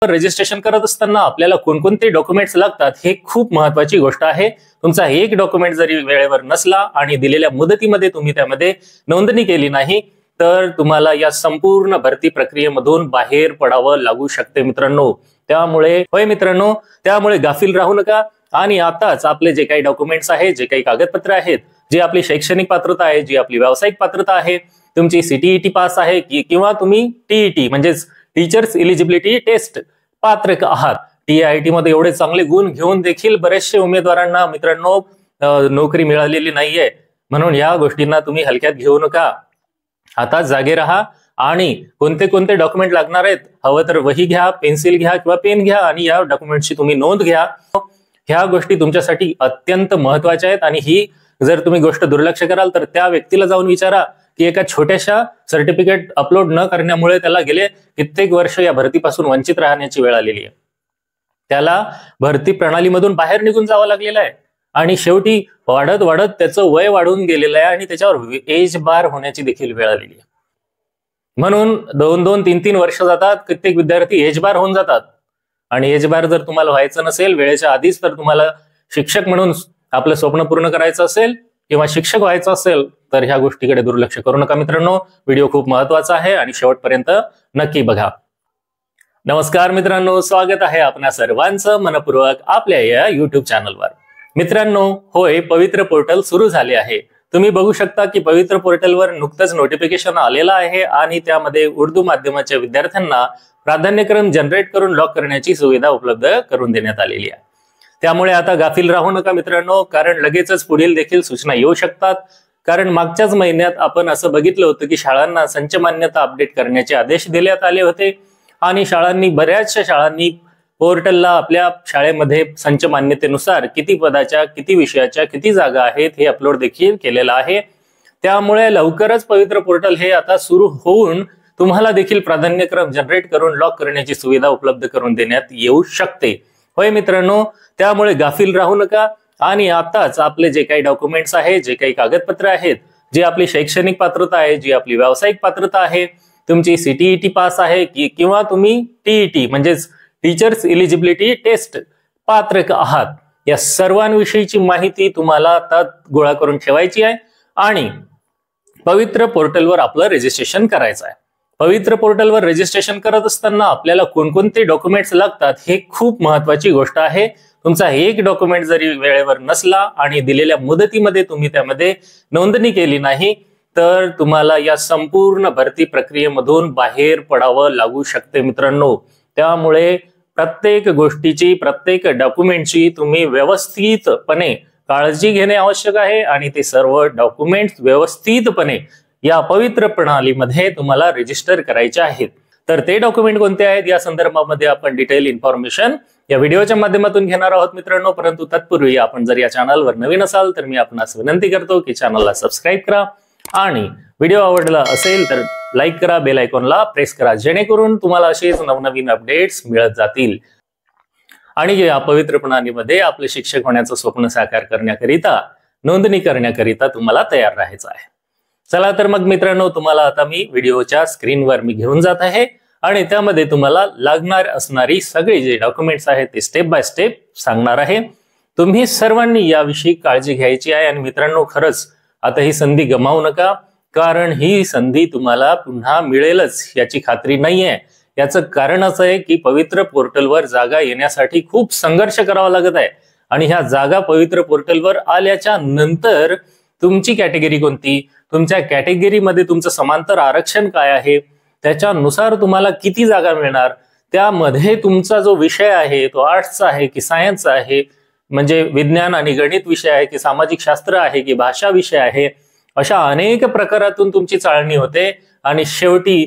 Registration करत असताना आपल्याला कोणकोणते डॉक्युमेंट्स लागतात हे खूप महत्त्वाची गोष्ट आहे। तुमचा एक डॉक्युमेंट जरी वेळेवर नसला आणि दिलेल्या मुदतीमध्ये तुम्ही त्यामध्ये नोंदणी केली नाही तर तुम्हाला या संपूर्ण भरती प्रक्रियेमधून बाहेर पडावं लागू शकते मित्रांनो। त्यामुळे गाफील राहू नका आणि आताच आपले जे काही डॉक्युमेंट्स आहेत, जे काही कागदपत्र आहेत, जी आपली शैक्षणिक पात्रता आहे, जी आपली व्यावसायिक पात्रता आहे, तुमची सीटीईटी पास आहे किंवा तुम्ही टीईटी म्हणजेच टीचर्स एलिजिबिलिटी टेस्ट पात्र आहात। टीआयटी मध्ये एवढे चांगले गुण घेऊन देखील बरेचसे उमेदवारांना मित्रांनो नोकरी मिळालेली नाहीये, म्हणून या गोष्टींना तुम्ही हलक्यात घेऊ नका। आता जागे राहा आणि कोणते कोणते डॉक्युमेंट लागणार आहेत हवं तर वही घ्या, पेन्सिल घ्या किंवा पेन घ्या आणि या डॉक्युमेंटची तुम्ही नोंद घ्या। ह्या गोष्टी तुमच्यासाठी अत्यंत महत्त्वाच्या आहेत आणि ही जर तुम्ही गोष्ट दुर्लक्ष कराल तर त्या व्यक्तीला जाऊन विचारा की एका छोट्याशा सर्टिफिकेट अपलोड न करण्यामुळे त्याला गेले कित्येक वर्ष या भरतीपासून वंचित राहण्याची वेळ आलेली आहे। त्याला भरती प्रणालीमधून बाहेर निघून जावं लागलेलं आहे आणि शेवटी वाढत वाढत त्याचं वय वाढून गेलेलं आहे आणि त्याच्यावर एज बार होण्याची देखील वेळ आलेली आहे। म्हणून 2-2, 3-3 वर्ष जातात, कित्येक विद्यार्थी एज बार होऊन जातात आणि एज बार जर तुम्हाला व्हायचं नसेल वेळेच्या आधीच, तर तुम्हाला शिक्षक म्हणून आपलं स्वप्न पूर्ण करायचं असेल किंवा शिक्षक व्हायचं असेल तर ह्या गोष्टीकडे दुर्लक्ष करू नका मित्रांनो। व्हिडिओ खूप महत्त्वाचा आहे आणि शेवटपर्यंत नक्की बघा। नमस्कार मित्रांनो, स्वागत आहे आपणा सर्वांचं मनपूर्वक आपल्या या युट्यूब चॅनलवर। मित्रांनो, होय, पवित्र पोर्टल सुरू झाले आहे। तुम्ही बघू शकता की पवित्र पोर्टलवर नुकतंच नोटिफिकेशन आलेलं आहे आणि त्यामध्ये उर्दू माध्यमाच्या विद्यार्थ्यांना प्राधान्यक्रम जनरेट करून लॉक करण्याची सुविधा उपलब्ध करून देण्यात आलेली आहे। त्यामुळे आता गाफील राहू नका मित्रांनो, कारण लगेचच पुढील देखील सूचना येऊ शकतात। कारण मागच्याच महिन्यात आपण असं बघितलं होतं की शाळांना संच मान्यता अपडेट करण्याचे आदेश देण्यात आले होते आणि बऱ्याचशा शाळांनी पोर्टलला आपल्या शाळेमध्ये संच मान्यतेनुसार किती पदाच्या, किती विषयाच्या, किती जागा आहेत हे अपलोड देखील केलेलं आहे। त्यामुळे लवकरच पवित्र पोर्टल हे आता सुरू होऊन तुम्हाला देखील प्राधान्यक्रम जनरेट करून लॉक करण्याची सुविधा उपलब्ध करून देण्यात येऊ शकते। होय मित्रांनो, त्यामुळे गाफील राहू नका आणि आताच आपले जे काही डॉक्युमेंट्स आहेत, जे काही कागदपत्र आहेत, जी आपली शैक्षणिक पात्रता आहे, जी आपली व्यावसायिक पात्रता आहे, तुमची सीटीईटी पास आहे किंवा तुम्ही टीईटी म्हणजेच टीचर्स एलिजिबिलिटी टेस्ट पात्र आहात, या सर्वांविषयीची माहिती तुम्हाला आता गोळा करून ठेवायची आहे आणि पवित्र पोर्टलवर आपलं रजिस्ट्रेशन करायचं आहे। पवित्र पोर्टलवर रजिस्ट्रेशन करत असताना आपल्याला कोणकोणते डॉक्युमेंट्स लागतात हे खूप महत्त्वाची गोष्ट आहे। तुमचा एक डॉक्युमेंट जरी वेळेवर नसला आणि दिलेल्या मुदतीमध्ये तुम्ही त्यामध्ये नोंदणी केली नाही तर तुम्हाला या संपूर्ण भरती प्रक्रियेमधून बाहेर पडावं लागू शकते मित्रांनो। त्यामुळे प्रत्येक गोष्टीची, प्रत्येक डॉक्युमेंटची तुम्ही व्यवस्थितपणे काळजी घेणे आवश्यक आहे आणि ते सर्व डॉक्युमेंट्स व्यवस्थितपणे या पवित्र प्रणालीमध्ये तुम्हाला रजिस्टर करायचे आहेत। तर ते डॉक्युमेंट कोणते आहेत या संदर्भामध्ये आपण डिटेल इन्फॉर्मेशन या व्हिडिओच्या माध्यमातून घेणार आहोत मित्रांनो। परंतु तत्पूर्वी आपण जर या चॅनलवर नवीन असाल तर मी आपणास विनंती करतो की चॅनलला सबस्क्राईब करा आणि व्हिडिओ आवडला असेल तर लाईक करा, बेल आयकॉनला प्रेस करा, जेणेकरून तुम्हाला असेच नवनवीन अपडेट्स मिळत जातील आणि या पवित्र प्रणालीमध्ये आपले शिक्षक होण्याचं स्वप्न साकार करण्याकरिता, नोंदणी करण्याकरिता तुम्हाला तयार राहायचं आहे। चला तर मग मित्रांनो, तुम्हाला आता मी व्हिडिओच्या स्क्रीनवर घेऊन जात आहे आणि त्यामध्ये तुम्हाला लागणार असणारी सगळी जे डॉक्युमेंट्स आहेत ते स्टेप बाय स्टेप सांगणार आहे। तुम्ही सर्वांनी याविषयी काळजी घ्यायची आहे आणि मित्रांनो, खरंच आता ही संधी गमावू नका, कारण ही संधी तुम्हाला पुन्हा मिळेलच याची खात्री नाहीये। याचं कारण असं आहे की पवित्र पोर्टलवर जागा येण्यासाठी खूप संघर्ष करावा लागत आहे आणि ह्या जागा पवित्र पोर्टलवर आल्याच्या नंतर तुमची कॅटेगरी कोणती, तुमच्या कॅटेगरीमध्ये तुमचं समांतर आरक्षण काय आहे, त्याच्यानुसार तुम्हाला किती जागा मिळणार, त्यामध्ये तुमचा जो विषय आहे तो आर्ट्सचा आहे की सायन्सचा आहे, म्हणजे विज्ञान आणि गणित विषय आहे की सामाजिक शास्त्र आहे की भाषा विषय आहे, अशा अनेक प्रकारातून तुमची चाळणी होते आणि शेवटी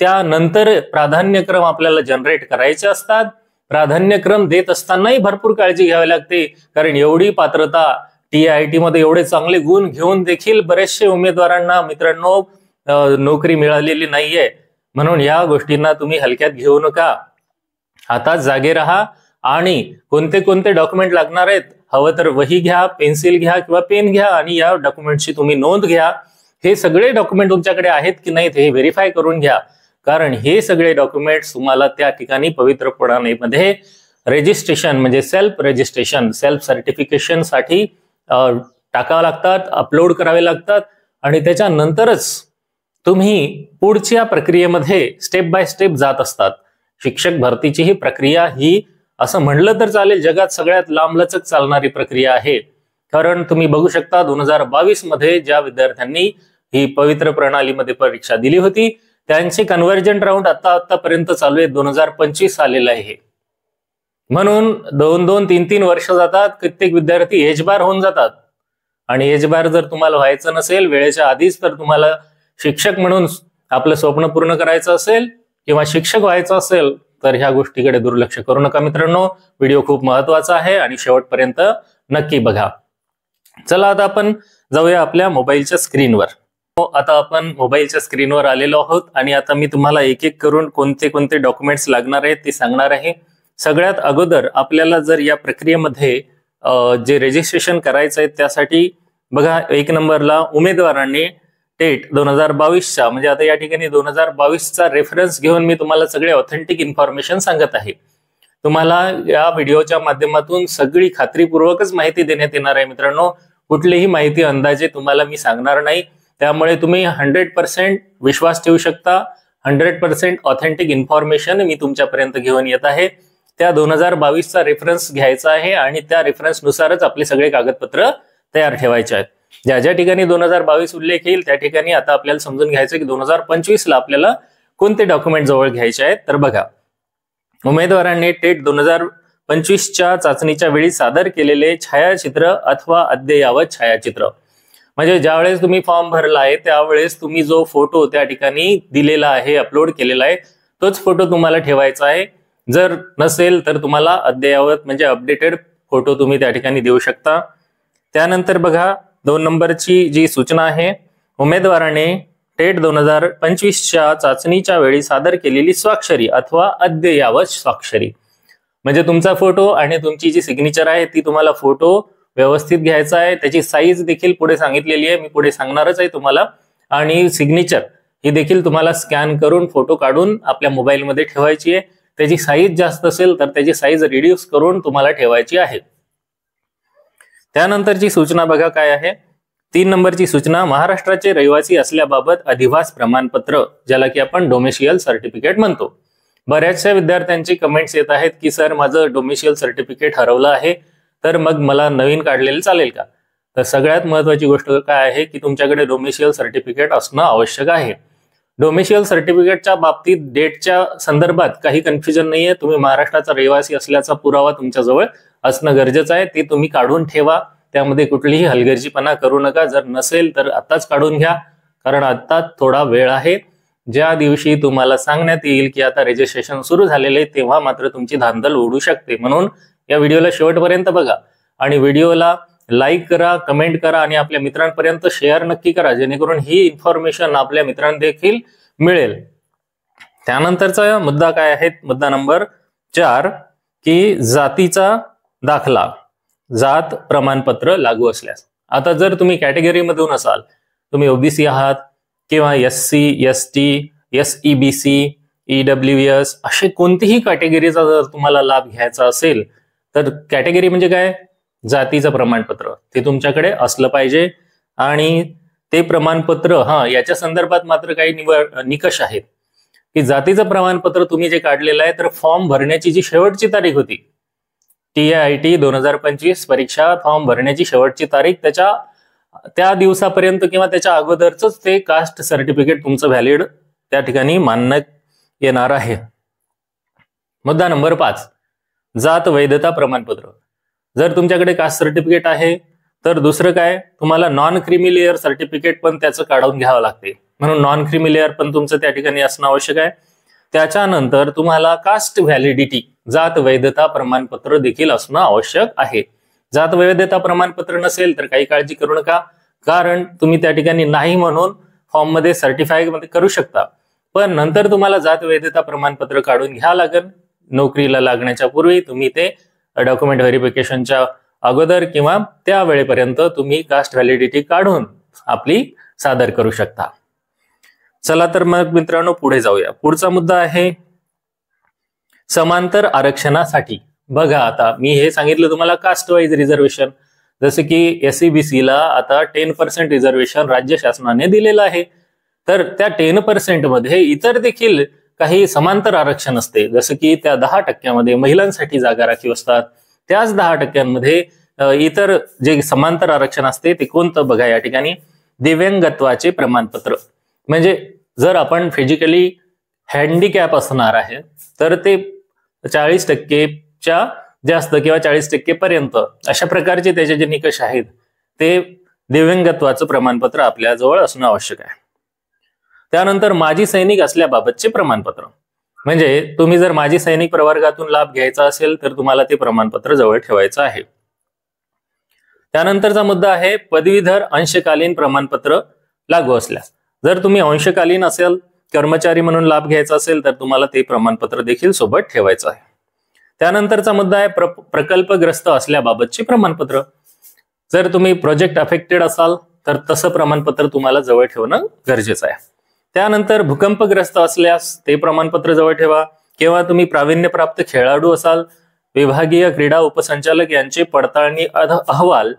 त्यानंतर प्राधान्यक्रम आपल्याला जनरेट करायचे असतात। प्राधान्यक्रम देत असतानाही भरपूर काळजी घ्यावी लागते, कारण एवढी पात्रता, टीआयटी मध्ये एवढे चांगले गुण घेऊन देखील बरेचसे उमेदवारांना मित्रांनो नोकरी मिळालेली नाहीये, म्हणून या गोष्टींना तुम्ही हलक्यात घेऊ नका। आता जागे राहा आणि कोणते कोणते डॉक्युमेंट लागणार आहेत हवं तर वही घ्या, पेन्सिल घ्या किंवा पेन घ्या आणि या डॉक्युमेंटची तुम्ही नोंद घ्या। हे सगळे डॉक्युमेंट तुमच्याकडे आहेत की नाहीत हे व्हेरीफाय करून घ्या। कारण हे सगळे डॉक्युमेंट्स तुम्हाला त्या ठिकाणी पवित्र प्रणालीमध्ये रजिस्ट्रेशन म्हणजे सेल्फ रजिस्ट्रेशन, सेल्फ सर्टिफिकेशन साठी टाकावे लागतात, अपलोड करावे लागतात आणि त्याच्यानंतरच तुम्ही पुढच्या प्रक्रियेमध्ये स्टेप बाय स्टेप जात असतात. शिक्षक भरतीची ही प्रक्रिया ही असं म्हणलं तर चालेल जगात सगळ्यात लांबलचक चालणारी प्रक्रिया आहे. कारण तुम्ही बघू शकता 2022 मध्ये ज्या विद्यार्थ्यांनी ही पवित्र प्रणालीमध्ये परीक्षा दिली होती त्यांचे कन्व्हर्जन राऊंड आतापर्यंत चालू आहे, 2025 आलेलं आहे. म्हणून 2-2, 3-3 वर्ष जातात. कित्येक विद्यार्थी एज बार होऊन जातात आणि एज बार जर तुम्हाला व्हायचं नसेल वेळेच्या आधीच, तर तुम्हाला शिक्षक म्हणून आपलं स्वप्न पूर्ण करायचं असेल किंवा शिक्षक व्हायचं असेल तर ह्या गोष्टीकडे दुर्लक्ष करू नका मित्रांनो. व्हिडिओ खूप महत्वाचा आहे आणि शेवटपर्यंत नक्की बघा. चला आता आपण जाऊया आपल्या मोबाईलच्या स्क्रीनवर. आता आपण मोबाईलच्या स्क्रीनवर आलेलो आहोत आणि आता मी तुम्हाला एक एक करून कोणते कोणते डॉक्युमेंट्स लागणार आहेत ते सांगणार आहे. सगळ्यात अगोदर आपल्याला जर या प्रक्रियेमध्ये जे रजिस्ट्रेशन करायचं आहे त्यासाठी बघा 1 नंबरला उमेदवारांनी टेट 2022चा म्हणजे आता या ठिकाणी 2022चा रेफरन्स घेऊन मी तुम्हाला सगळे ऑथेंटिक इन्फॉर्मेशन सांगत आहे. तुम्हाला या व्हिडिओच्या माध्यमातून सगळी खात्रीपूर्वकच माहिती देण्यात येणार आहे मित्रांनो. कुठलीही माहिती अंदाजे तुम्हाला मी सांगणार नाही. त्यामुळे तुम्ही 100% विश्वास ठेवू शकता. 100% ऑथेंटिक इन्फॉर्मेशन मी तुमच्यापर्यंत घेऊन येत आहे. त्या 2022चा रेफरन्स घ्यायचा आहे आणि त्या रेफरन्स नुसारच आपले सगळे कागदपत्र तयार ठेवायचे आहेत. ज्या ज्या ठिकाणी 2022 उल्लेख येईल त्या ठिकाणी आता आपल्याला समजून घ्यायचं की 2025ला आपल्याला कोणते डॉक्युमेंट जवळ घ्यायचे आहेत. तर बघा, उमेदवारांनी टेट 2025च्या चाचणीच्या वेळी सादर केलेले छायाचित्र अथवा अद्ययावत छायाचित्र म्हणजे ज्यावेळेस तुम्ही फॉर्म भरला आहे त्यावेळेस तुम्ही जो फोटो त्या ठिकाणी दिलेला आहे, अपलोड केलेला आहे, तोच फोटो तुम्हाला ठेवायचा आहे. जर नसेल तर तुम्हाला अद्ययावत म्हणजे अपडेटेड फोटो तुम्ही त्या ठिकाणी देऊ शकता. त्यानंतर बघा 2 नंबरची जी सूचना आहे, उमेदवाराने टेट 2025च्या चाचणीच्या वेळी सादर केलेली स्वाक्षरी अथवा अद्ययावत स्वाक्षरी म्हणजे तुमचा फोटो आणि तुमची जी सिग्नेचर आहे ती तुम्हाला फोटो व्यवस्थित घ्यायचा आहे. त्याची साईज देखील पुढे सांगितलेली आहे, मी पुढे सांगणारच आहे तुम्हाला. आणि सिग्नेचर ही देखील तुम्हाला स्कॅन करून फोटो काढून आपल्या मोबाईलमध्ये ठेवायची आहे. त्याची साईज जास्त असेल तर त्याची साईज रिड्यूस करून तुम्हाला ठेवायची आहे. त्यानंतरची सूचना बघा काय आहे. 3 नंबरची सूचना, महाराष्ट्राचे रहिवासी असल्याबाबत अधिवास प्रमाणपत्र ज्याला की आपण डोमेशियल सर्टिफिकेट म्हणतो. बऱ्याचशा विद्यार्थ्यांची कमेंट्स येत आहेत की सर माझं डोमेशियल सर्टिफिकेट हरवलं आहे तर मग मला नवीन काढलेलं चालेल का. तर सगळ्यात महत्वाची गोष्ट काय आहे की तुमच्याकडे डोमेशियल सर्टिफिकेट असणं आवश्यक आहे. डोमेशियल सर्टिफिकेटच्या बाबतीत डेटच्या संदर्भात काही कन्फ्युजन नाहीये. तुम्ही महाराष्ट्राचा रहिवासी असल्याचा पुरावा तुमच्याजवळ असणं गरजेचं आहे. ते तुम्ही काढून ठेवा. त्यामध्ये कुठलीही हलगर्जीपणा करू नका. जर नसेल तर आताच काढून घ्या कारण आता थोडा वेळ आहे. ज्या दिवशी तुम्हाला सांगण्यात येईल की आता रजिस्ट्रेशन सुरू झालेले तेव्हा मात्र तुमची धांदल उडू शकते. म्हणून या व्हिडिओला शेवटपर्यंत बघा आणि व्हिडिओला लाईक करा, कमेंट करा आणि आपल्या मित्रांपर्यंत शेअर नक्की करा जेणेकरून ही इन्फॉर्मेशन आपल्या मित्रांना देखील मिळेल. त्यानंतरचा मुद्दा काय आहे, मुद्दा नंबर 4 की जातीचा दाखला, जात प्रमाणपत्र लागू असल्यास. आता जर तुम्ही कॅटेगरीमधून असाल, तुम्ही ओबीसी आहात किंवा SC, ST, SEBC, EWS असे कोणतीही कॅटेगरीचा जर तुम्हाला लाभ घ्यायचा असेल तर कॅटेगरी म्हणजे काय, जातीचं प्रमाणपत्र ते तुमच्याकडे असलं पाहिजे. आणि ते प्रमाणपत्र याच्या संदर्भात मात्र काही निकष आहेत की जातीचं प्रमाणपत्र तुम्ही जे काढलेलं आहे तर फॉर्म भरण्याची जी शेवटची तारीख होती TIT 2025 परीक्षा फॉर्म भरण्याची शेवटची तारीख त्या दिवसापर्यंत किंवा त्याच्या अगोदरच ते कास्ट सर्टिफिकेट तुमचं व्हॅलिड त्या ठिकाणी मानण्यात येणार आहे. मुद्दा नंबर 5 जात वैधता प्रमाणपत्र. जर तुमच्याकडे कास्ट सर्टिफिकेट आहे तर दुसरं काय, तुम्हाला नॉन क्रिमी लेअर सर्टिफिकेट पण त्याचं काढून घ्यावं लागते. म्हणून नॉन क्रिमी लेअर पण तुमचं त्या ठिकाणी असणं आवश्यक आहे. त्याच्यानंतर तुम्हाला कास्ट व्हॅलिडिटी जात वैधता प्रमाणपत्र देखील असणं आवश्यक आहे. जात वैधता प्रमाणपत्र नसेल तर काही काळजी करू नका कारण तुम्ही त्या ठिकाणी नाही म्हणून फॉर्म मध्ये सर्टिफाय मध्ये करू शकता. पण नंतर तुम्हाला जात वैधता प्रमाणपत्र काढून घ्यावं लागेल. नोकरीला लागण्याच्या पूर्वी तुम्ही ते डॉक्युमेंट व्हेरिफिकेशनच्या अगोदर किंवा त्या वेळेपर्यंत तुम्ही कास्ट व्हॅलिडिटी काढून आपली सादर करू शकता. चला तर मग मित्रांनो पुढे जाऊया. पुढचा मुद्दा आहे समांतर आरक्षणासाठी. बघा, आता मी हे सांगितलं तुम्हाला कास्ट वाईज रिझर्वेशन, जसं की SEBC ला आता 10% रिझर्वेशन राज्य शासनाने दिलेलं आहे. तर त्या 10% मध्ये इतर देखील काही समांतर आरक्षण असते, जसं की त्या 10% महिलांसाठी जागा राखीव असतात. त्याच 10% इतर जे समांतर आरक्षण असते ते कोणतं बघा या ठिकाणी, दिव्यांगत्वाचे प्रमाणपत्र. म्हणजे जर आपण फिजिकली हँडिकॅप असणार आहे तर ते 40%च्या जास्त किंवा 40% पर्यंत अशा प्रकारचे त्याचे जे निकष आहेत ते दिव्यांगत्वाचं प्रमाणपत्र आपल्या जवळ असणं आवश्यक आहे. त्यानंतर माजी सैनिक असल्याबाबतचे प्रमाणपत्र. म्हणजे तुम्ही जर माजी सैनिक प्रवर्गातून लाभ घ्यायचा असेल तर तुम्हाला ते प्रमाणपत्र जवळ ठेवायचं आहे. त्यानंतरचा मुद्दा आहे पदवीधर अंशकालीन प्रमाणपत्र लागू असल्यास. जर तुम्ही अंशकालीन असेल, कर्मचारी म्हणून लाभ घ्यायचा असेल तर तुम्हाला ते प्रमाणपत्र देखील सोबत ठेवायचं आहे. त्यानंतरचा मुद्दा आहे प्रकल्पग्रस्त असल्याबाबतचे प्रमाणपत्र. जर तुम्ही प्रोजेक्ट अफेक्टेड असाल तर तसं प्रमाणपत्र तुम्हाला जवळ ठेवणं गरजेचं आहे. त्यानंतर भूकंपग्रस्त असल्यास ते प्रमाणपत्र जवळ ठेवा. किंवा तुम्ही प्रावीण्यप्राप्त खेळाडू असाल, विभागीय क्रीडा उपसंचालक यांचे पडताळणी अहवाल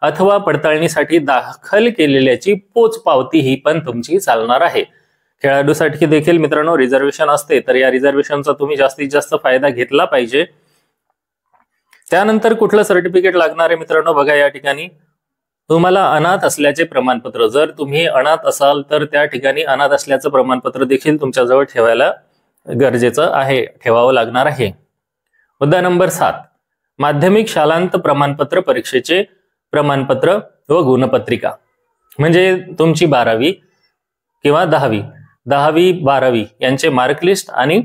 अथवा पडताळणीसाठी दाखल केलेल्याची पोच पावती ही पण तुमची चालणार आहे. खेळाडूसाठी देखील मित्रांनो रिझर्वेशन असते, तर या रिझर्वेशनचा तुम्ही जास्तीत जास्त फायदा घेतला पाहिजे. त्यानंतर कुठलं सर्टिफिकेट लागणार आहे मित्रांनो, बघा या ठिकाणी तुम्हाला अनाथ असल्याचे प्रमाणपत्र. जर तुम्ही अनाथ असाल तर त्या ठिकाणी अनाथ असल्याचं प्रमाणपत्र देखील तुमच्याजवळ ठेवायला गरजेचं आहे, ठेवावं लागणार आहे. मुद्दा नंबर 7, माध्यमिक शालांत प्रमाणपत्र परीक्षेचे प्रमाणपत्र व गुणपत्रिका. म्हणजे तुमची 12वी किंवा 10वी 12वी यांचे मार्कलिस्ट आणि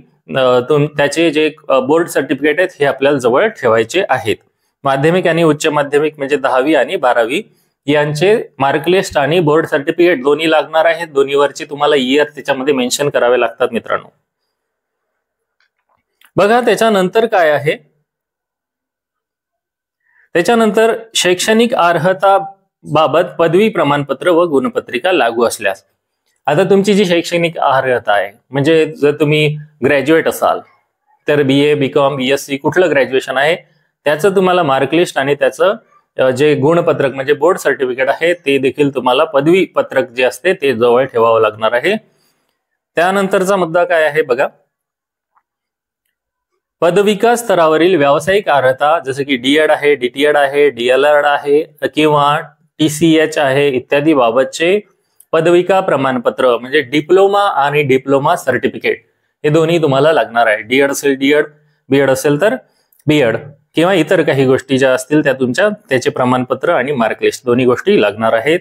त्याचे जे बोर्ड सर्टिफिकेट आहेत हे आपल्याला जवळ ठेवायचे आहेत. माध्यमिक आणि उच्च माध्यमिक म्हणजे 10वी आणि 12वी यांचे मार्कलिस्ट आणि बोर्ड सर्टिफिकेट दोन्ही लागणार आहेत. दोन्हीवरची तुम्हाला इयर त्याच्यामध्ये मेन्शन करावे लागतात मित्रांनो. बघा त्याच्यानंतर काय आहे, त्याच्यानंतर शैक्षणिक अर्हता बाबत पदवी प्रमाणपत्र व गुणपत्रिका लागू असल्यास. आता तुमची जी शैक्षणिक अर्हता आहे, म्हणजे जर तुम्ही ग्रॅज्युएट असाल तर BA, BCom, BSc कुठलं ग्रॅज्युएशन आहे त्याचं तुम्हाला मार्कलिस्ट आणि त्याचं जे गुणपत्रक म्हणजे बोर्ड सर्टिफिकेट आहे ते देखील तुम्हाला पदवी पत्रक जे असते ते जवळ ठेवावं लागणार आहे. त्यानंतरचा मुद्दा काय आहे बघा, पदविका स्तरावरील व्यावसायिक अर्हता जसं की D.Ed आहे, DTED आहे, DLED आहे किंवा TCH आहे इत्यादी बाबतचे पदविका प्रमाणपत्र म्हणजे डिप्लोमा आणि डिप्लोमा सर्टिफिकेट हे दोन्ही तुम्हाला लागणार आहे. D.Ed असेल D.Ed, B.Ed असेल तर B.Ed किंवा इतर काही गोष्टी ज्या असतील त्या तुमच्या त्याचे प्रमाणपत्र आणि मार्कलिस्ट दोन्ही गोष्टी लागणार आहेत.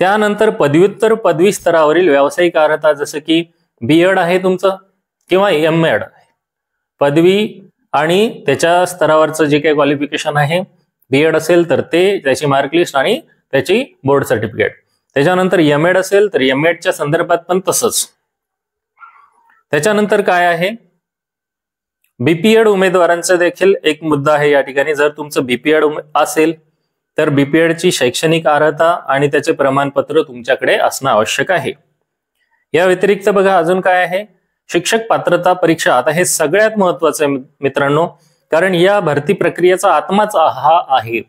त्यानंतर पदव्युत्तर पदवी स्तरावरील व्यावसायिक अर्हता जसं की B.Ed आहे तुमचं किंवा M.Ed पदवी आणि त्याच्या स्तरावरचं जे काही क्वालिफिकेशन आहे, B.Ed असेल तर ते त्याची मार्कलिस्ट आणि त्याची बोर्ड सर्टिफिकेट. त्याच्यानंतर M.Ed असेल तर M.Edच्या संदर्भात पण तसंच. त्याच्यानंतर काय आहे, BPED उमेदवारांचा देखील एक मुद्दा आहे या ठिकाणी. जर तुमचं BPED असेल तर BPEDची शैक्षणिक अर्हता आणि त्याचे प्रमाणपत्र तुमच्याकडे असणं आवश्यक आहे. या व्यतिरिक्त बघा अजून काय आहे, शिक्षक पात्रता परीक्षा. आता हे सगळ्यात महत्वाचं आहे मित्रांनो, कारण या भरती प्रक्रियेचा आत्माच हा आहे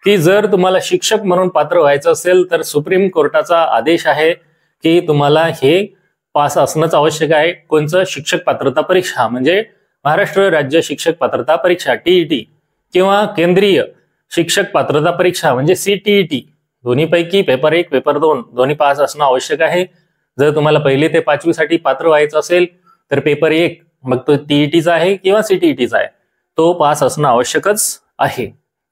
की जर तुम्हाला शिक्षक म्हणून पात्र व्हायचं असेल तर सुप्रीम कोर्टाचा आदेश आहे की तुम्हाला हे पास असणंच आवश्यक आहे. कोणचं, शिक्षक पात्रता परीक्षा म्हणजे महाराष्ट्र राज्य शिक्षक पात्रता परीक्षा TET किंवा केंद्रीय शिक्षक पात्रता परीक्षा म्हणजे CTET. दोन्हीपैकी पेपर 1 पेपर 2 दोन्ही पास असणं आवश्यक आहे. जर तुम्हाला 1ली ते 5वी साठी पात्र व्हायचं असेल तर पेपर 1 मग तो TETचा आहे किंवा CTETचा आहे तो पास असणं आवश्यकच आहे.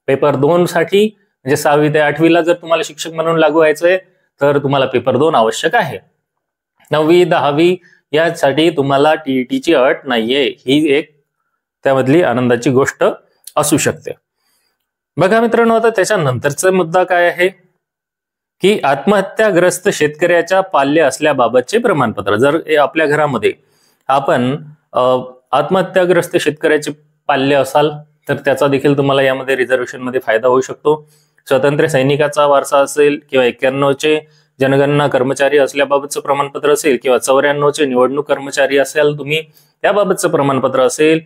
पेपर 2 साठी म्हणजे 6वी ते 8वीला जर तुम्हाला शिक्षक म्हणून लागू व्हायचंय तर तुम्हाला पेपर 2 आवश्यक आहे. 9वी 10वी यासाठी तुम्हाला TETची अट नाहीये. ही एक त्यामधली आनंदाची गोष्ट असू शकते. बघा मित्रांनो, आता त्याच्यानंतरचा मुद्दा काय आहे की आत्महत्याग्रस्त शेतकऱ्याच्या पाल्य असल्याबाबतचे प्रमाणपत्र. जर आपल्या घरामध्ये आपण आत्महत्याग्रस्त शेतकऱ्याचे पाल्य असाल तर त्याचा देखील तुम्हाला यामध्ये रिझर्वेशन मध्ये फायदा होऊ शकतो. स्वातंत्र्य सैनिकाचा वारसा असेल किंवा 91चे जनगणना कर्मचारी असल्याबाबतचं प्रमाणपत्र असेल किंवा 94चे निवडणूक कर्मचारी असेल तुम्ही त्याबाबतचं प्रमाणपत्र असेल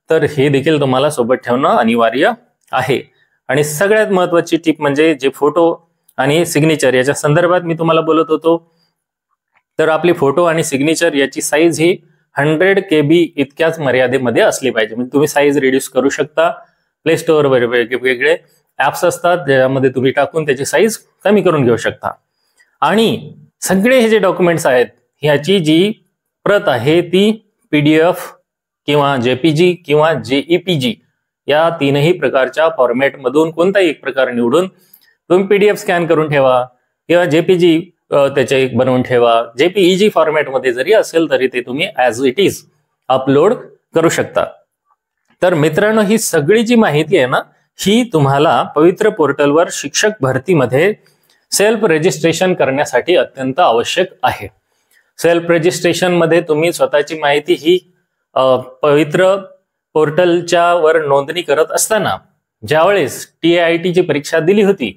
तर हे देखील तुम्हाला सोबत ठेवणं अनिवार्य आहे. आणि सगळ्यात महत्वाची टिप म्हणजे जे फोटो आणि सिग्नेचर याच्या संदर्भात मी तुम्हाला बोलत होतो, तर आपली फोटो आणि सिग्नेचर याची साईज ही 100 KB इतक्याच मर्यादेमध्ये असली पाहिजे. म्हणजे तुम्ही साईज रिड्यूस करू शकता. प्ले स्टोअरवर वेगवेगळे ऍप्स असतात ज्यामध्ये तुम्ही टाकून त्याची साईज कमी करून घेऊ शकता. आणि सगळे हे जे डॉक्युमेंट्स आहेत ह्याची जी प्रत आहे ती PDF किंवा JPG किंवा JPEG या तीनही प्रकारच्या फॉर्मॅटमधून कोणताही एक प्रकार निवडून तुम्ही PDF स्कॅन करून ठेवा किंवा JPG त्याचे एक बनवून ठेवा. JPEG फॉर्मॅटमध्ये जरी असेल तरी ते तुम्ही ॲज इट इज अपलोड करू शकता. तर मित्रांनो, ही सगळी जी माहिती आहे ना ही तुम्हाला पवित्र पोर्टलवर शिक्षक भरतीमध्ये सेल्फ रजिस्ट्रेशन करण्यासाठी अत्यंत आवश्यक आहे. सेल्फ रजिस्ट्रेशन मध्ये तुम्ही स्वतःची माहिती ही पवित्र पोर्टलच्या वर नोंदणी करत असताना ज्यावेळेस TIT ची परीक्षा दिली होती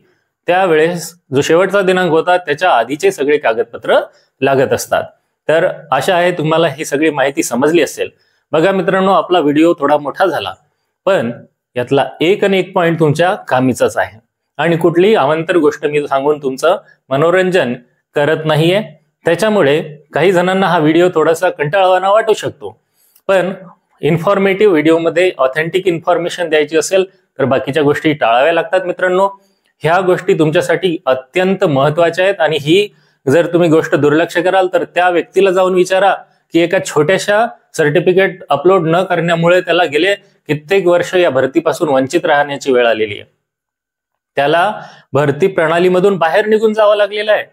त्यावेळेस जो शेवटचा दिनांक होता त्याच्या आधीचे सगळे कागदपत्र लागत असतात. तर आशा आहे तुम्हाला ही सगळी माहिती समजली असेल. बघा मित्रांनो, आपला व्हिडिओ थोडा मोठा झाला पण यातला एक आणि एक पॉइंट तुमच्या कामीचाच आहे आणि कुठलीही अवांतर गोष्ट मी सांगून तुमचं मनोरंजन करत नाहीये. त्याच्यामुळे काही जणांना हा व्हिडिओ थोडासा कंटाळवाणा वाटू शकतो, पण इन्फॉर्मेटिव्ह व्हिडिओमध्ये ऑथेंटिक इन्फॉर्मेशन द्यायची असेल तर बाकीच्या गोष्टी टाळाव्या लागतात. मित्रांनो, ह्या गोष्टी तुमच्यासाठी अत्यंत महत्वाच्या आहेत आणि ही जर तुम्ही गोष्ट दुर्लक्ष कराल तर त्या व्यक्तीला जाऊन विचारा की एका छोट्याशा सर्टिफिकेट अपलोड न करण्यामुळे त्याला गेले कित्येक वर्ष या भरतीपासून वंचित राहण्याची वेळ आलेली आहे. त्याला भरती प्रणालीमधून बाहेर निघून जावं लागलेलं आहे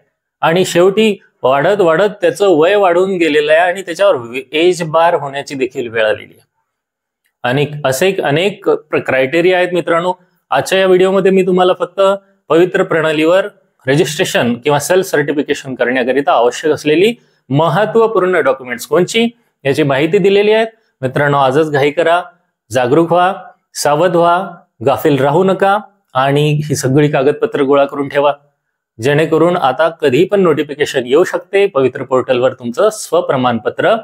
आणि शेवटी वाढत वाढत त्याचं वय वाढून गेलेलं आहे आणि त्याच्यावर एज बार होण्याची देखील वेळ आलेली आहे. आणि असे अनेक क्रायटेरिया आहेत मित्रांनो. आजच्या या व्हिडिओमध्ये मी तुम्हाला फक्त पवित्र प्रणालीवर रजिस्ट्रेशन किंवा सेल्फ सर्टिफिकेशन करण्याकरिता आवश्यक असलेली महत्वपूर्ण डॉक्युमेंट्स कोणची याची माहिती दिलेली आहे. मित्रांनो, आजच घाई करा, जागरूक व्हा, सावध व्हा, गाफील राहू नका आणि ही सगळी कागदपत्र गोळा करून ठेवा जेणेकरून आता कधी पण नोटिफिकेशन येऊ शकते. पवित्र पोर्टलवर तुमचं स्वप्रमाणपत्र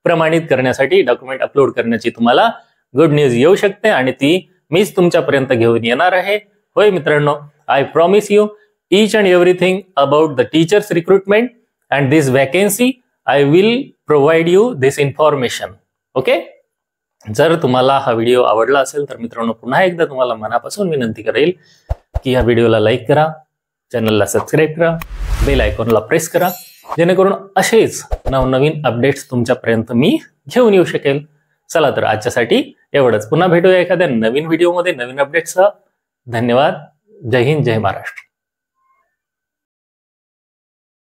प्रमाणित करण्यासाठी डॉक्युमेंट अपलोड करण्याची तुम्हाला गुड न्यूज येऊ शकते आणि ती मीच तुमच्यापर्यंत घेऊन येणार आहे. होय मित्रांनो, I promise you each and everything about the teachers recruitment and this vacancy. I will provide you this information. Okay? जर तुम्हाला हा व्हिडिओ आवडला असेल तर मित्रांनो पुन्हा एकदा तुम्हाला मनापासून विनंती करेल की या व्हिडिओला लाईक करा, चॅनलला सबस्क्राईब करा, बेल आयकॉनला प्रेस करा जेणेकरून असेच नवनवीन अपडेट्स तुमच्यापर्यंत मी घेऊन येऊ शकेल. चला तर आजच्यासाठी एवढंच. पुन्हा भेटूया एखाद्या नवीन व्हिडिओमध्ये नवीन अपडेट्ससह. धन्यवाद. जय हिंद, जय महाराष्ट्र.